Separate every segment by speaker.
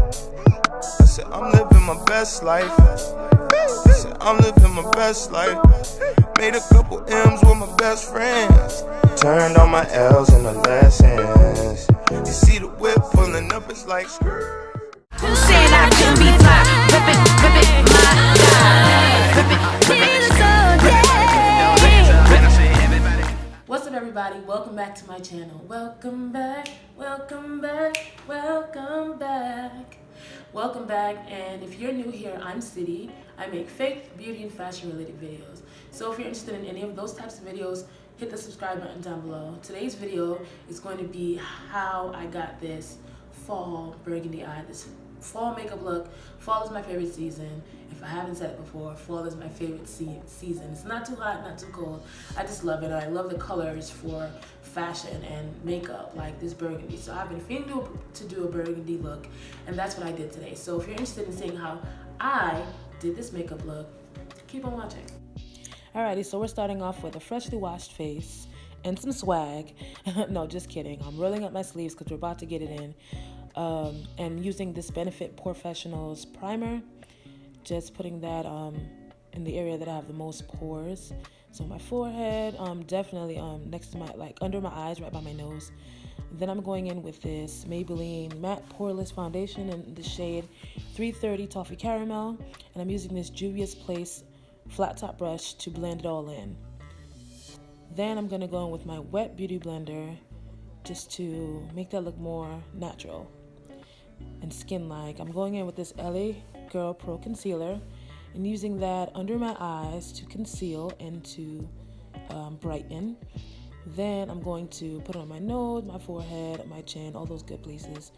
Speaker 1: I said, I'm living my best life. I said, I'm living my best life. Made a couple M's with my best friends. Turned all my L's into lessons. You see the whip pulling up, it's like skirt.
Speaker 2: Who said I couldn't be fly? Rip it, my God. Rip it.
Speaker 3: What's up, everybody? Welcome back to my channel. Welcome back, welcome back, welcome back. Welcome back, and if you're new here, I'm City. I make faith, beauty, and fashion related videos. So if you're interested in any of those types of videos, hit the subscribe button down below. Today's video is going to be how I got this fall burgundy eye, this fall makeup look. Fall is my favorite season. If I haven't said it before, fall is my favorite season. It's not too hot, not too cold. I just love it. I love the colors for fashion and makeup, like this burgundy. So I've been feeling to do a burgundy look, and that's what I did today. So if you're interested in seeing how I did this makeup look, keep on watching. Alrighty, so we're starting off with a freshly washed face and some swag. No, just kidding. I'm rolling up my sleeves because we're about to get it in. And using this Benefit Professionals primer, just putting that in the area that I have the most pores. So my forehead, definitely next to my, like under my eyes, right by my nose. Then I'm going in with this Maybelline Matte Poreless Foundation in the shade 330 Toffee Caramel, and I'm using this Juvia's Place flat top brush to blend it all in. Then I'm gonna go in with my wet beauty blender just to make that look more natural and skin-like. I'm going in with this LA Girl Pro Concealer and using that under my eyes to conceal and to brighten. Then I'm going to put it on my nose, my forehead, my chin, all those good places,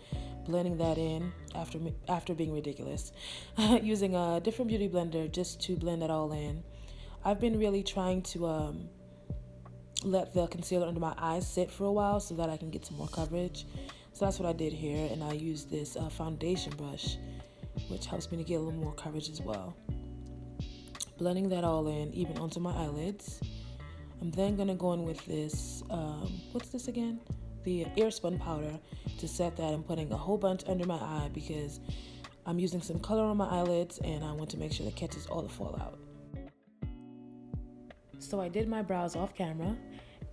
Speaker 3: blending that in after being ridiculous. Using a different beauty blender just to blend that all in. I've been really trying to let the concealer under my eyes sit for a while so that I can get some more coverage. So that's what I did here, and I used this foundation brush, which helps me to get a little more coverage as well. Blending that all in, even onto my eyelids. I'm then gonna go in with this, what's this again? The Airspun powder to set that, and putting a whole bunch under my eye because I'm using some color on my eyelids and I want to make sure that catches all the fallout. So I did my brows off camera,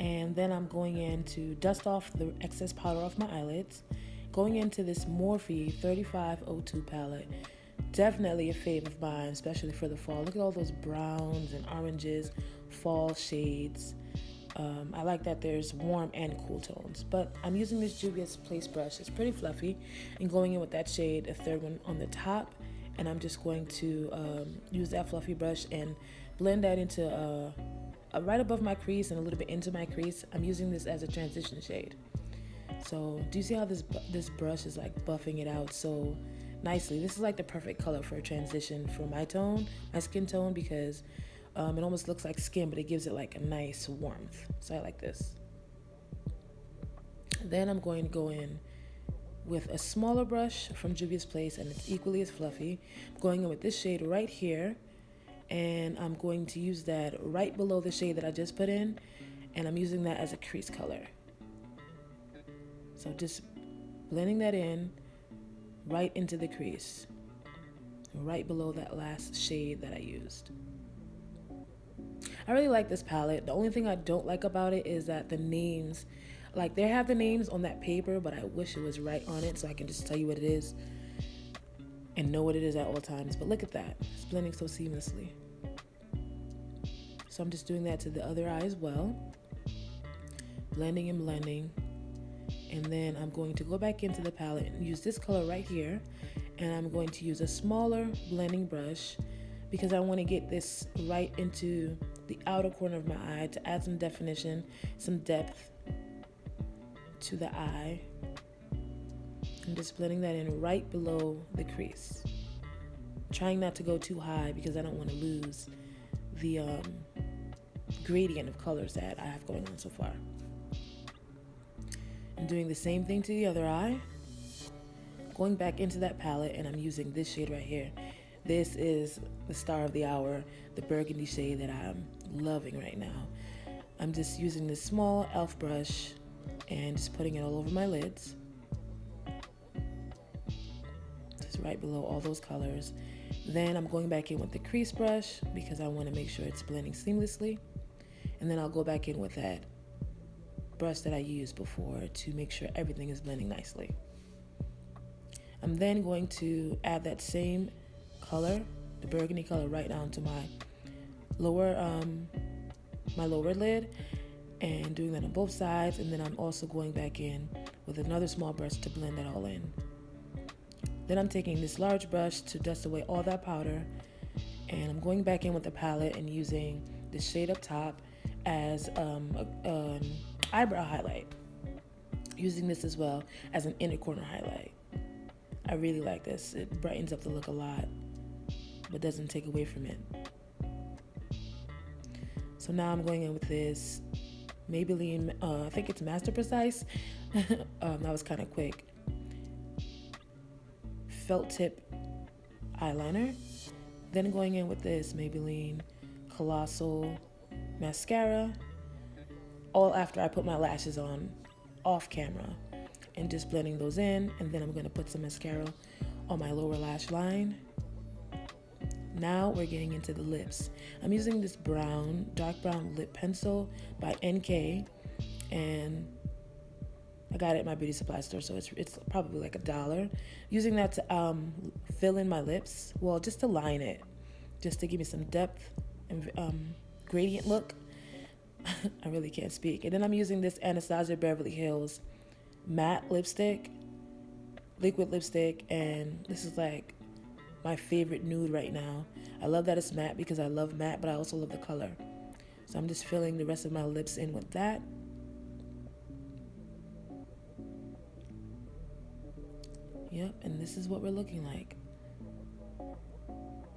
Speaker 3: and then I'm going in to dust off the excess powder off my eyelids. Going into this Morphe 3502 palette. Definitely a fave of mine, especially for the fall. Look at all those browns and oranges, fall shades. I like that there's warm and cool tones. But I'm using this Juvia's Place brush. It's pretty fluffy. And going in with that shade, a third one on the top. And I'm just going to use that fluffy brush and blend that into right above my crease and a little bit into my crease. I'm using this as a transition shade. So do you see how this brush is like buffing it out so nicely? This is like the perfect color for a transition for my tone, my skin tone, because it almost looks like skin, but it gives it like a nice warmth. So I like this. Then I'm going to go in with a smaller brush from Juvia's Place, and it's equally as fluffy. I'm going in with this shade right here, and I'm going to use that right below the shade that I just put in, and I'm using that as a crease color. So just blending that in right into the crease, right below that last shade that I used. I really like this palette. The only thing I don't like about it is that the names, like they have the names on that paper, but I wish it was right on it so I can just tell you what it is and know what it is at all times. But look at that, it's blending so seamlessly. So I'm just doing that to the other eye as well, blending and blending. And then I'm going to go back into the palette and use this color right here, and I'm going to use a smaller blending brush because I want to get this right into the outer corner of my eye to add some definition, some depth to the eye. I'm just blending that in right below the crease, trying not to go too high because I don't want to lose the gradient of colors that I have going on so far. I'm doing the same thing to the other eye, going back into that palette, and I'm using this shade right here. This is the star of the hour, the burgundy shade that I'm loving right now. I'm just using this small e.l.f. brush and just putting it all over my lids. Just right below all those colors. Then I'm going back in with the crease brush because I want to make sure it's blending seamlessly. And then I'll go back in with that brush that I used before to make sure everything is blending nicely. I'm then going to add that same color, the burgundy color, right down to my lower lid, and doing that on both sides. And then I'm also going back in with another small brush to blend that all in. Then I'm taking this large brush to dust away all that powder, and I'm going back in with the palette and using the shade up top as an eyebrow highlight, using this as well as an inner corner highlight. I really like this. It brightens up the look a lot, but doesn't take away from it. So now I'm going in with this Maybelline, I think it's Master Precise. That was kind of quick. Felt tip eyeliner. Then going in with this Maybelline Colossal mascara, all after I put my lashes on off camera, and just blending those in. And then I'm going to put some mascara on my lower lash line. Now we're getting into the lips. I'm using this dark brown lip pencil by NK, and I got it at my beauty supply store, so it's probably like $1. Using that to fill in my lips, well, just to line it, just to give me some depth and gradient look. I really can't speak. And then I'm using this Anastasia Beverly Hills matte lipstick, liquid lipstick, and this is like my favorite nude right now. I love that it's matte because I love matte, but I also love the color. So I'm just filling the rest of my lips in with that. Yep, and this is what we're looking like.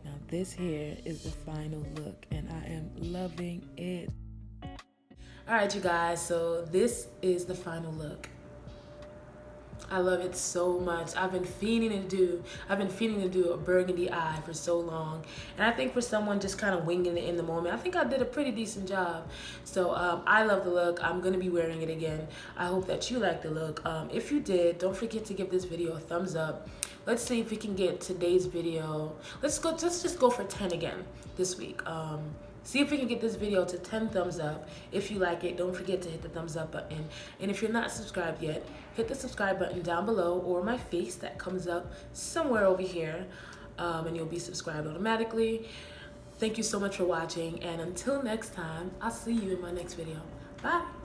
Speaker 3: Now this here is the final look, and I am loving it. All right, you guys, so this is the final look. I love it so much. I've been fiending to do a burgundy eye for so long, and I think for someone just kind of winging it in the moment, I think I did a pretty decent job. So I love the look. I'm gonna be wearing it again. I hope that you like the look. If you did, don't forget to give this video a thumbs up. Let's see if we can get today's video. Let's just go for 10 again this week. See if we can get this video to 10 thumbs up. If you like it, don't forget to hit the thumbs up button. And if you're not subscribed yet, hit the subscribe button down below, or my face that comes up somewhere over here, and you'll be subscribed automatically. Thank you so much for watching, and until next time, I'll see you in my next video. Bye.